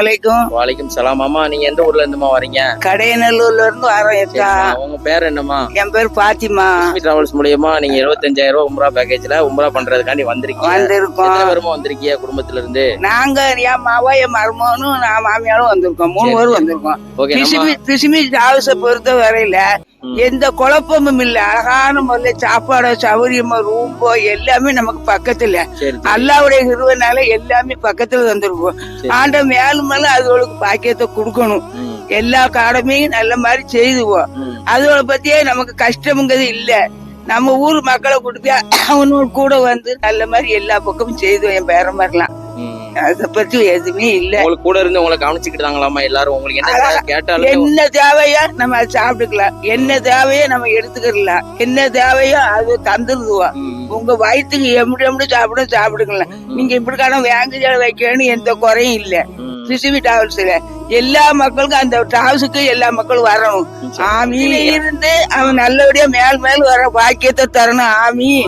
வாலைக்கும் சலாம். அம்மா நீங்க எந்த ஊர்ல இருந்துமா வரீங்க? கடையநல்லூர்ல இருந்து வரோம். உங்க பேர் என்னம்மா? என் பேர் பாத்திமா. டிராவல்ஸ் மூலியமா நீங்க 75,000 ரூபாய் உம்ரா பேக்கேஜ்ல உம்ரா பண்றதுக்காண்டி வந்திருக்கீங்க. வந்திருக்கோம். வருமா வந்திருக்கீங்க குடும்பத்துல இருந்து? நாங்க என் மாவா என் மருமகனும் நான் மாமியாரும் வந்திருக்கோம். 3 பேரும் வந்திருக்கோம். கிருஷ்ணி டிராவல்ஸை பொறுத்த வரையில எந்த குழப்பமும் இல்ல. அழகான முறையில சாப்பாடு சௌகரியமா ரூம்போ எல்லாமே நமக்கு பக்கத்துல. அல்லாவுடைய கிருபைனால எல்லாமே பக்கத்துல வந்திருக்கும். ஆண்ட மேலும் மேலும் அதுகளுக்கு பாக்கியத்தை கொடுக்கணும். எல்லா கடமையும் நல்ல மாதிரி செய்துவோம். அதுகளை பத்தியே நமக்கு கஷ்டம்ங்கிறது இல்ல. நம்ம ஊர் மக்களை கொடுத்து அவனோட கூட வந்து நல்ல மாதிரி எல்லா பக்கமும் செய்துவோம். என் பேர மாதிரிலாம் அத பத்தி எதுவுமே இல்ல. உங்களுக்கு கூட இருந்து உங்களை கவனிச்சுக்கிட்டாங்களாமா எல்லாரும்? உங்களுக்கு என்ன கேட்டாலும் என்ன தேவையோ நம்ம அதை சாப்பிட்டுக்கலாம். என்ன தேவையோ நம்ம எடுத்துக்கலாம். என்ன தேவையோ அது தந்துருதுவோம். உங்க வயிற்றுக்கு எப்படி சாப்பிடுக்கலாம். நீங்க இப்படிக்கான வேங்க வைக்கணும் எந்த குறையும் இல்ல. கிருஷ்ணி டிராவல்ஸ்ல எல்லா மக்களுக்கும் அந்த டிராவல்ஸுக்கு எல்லா மக்களும் வரணும். ஆமீன். இருந்து அவன் நல்லபடியா மேல் வர பாக்கியத்தை தரணும். ஆமீன்.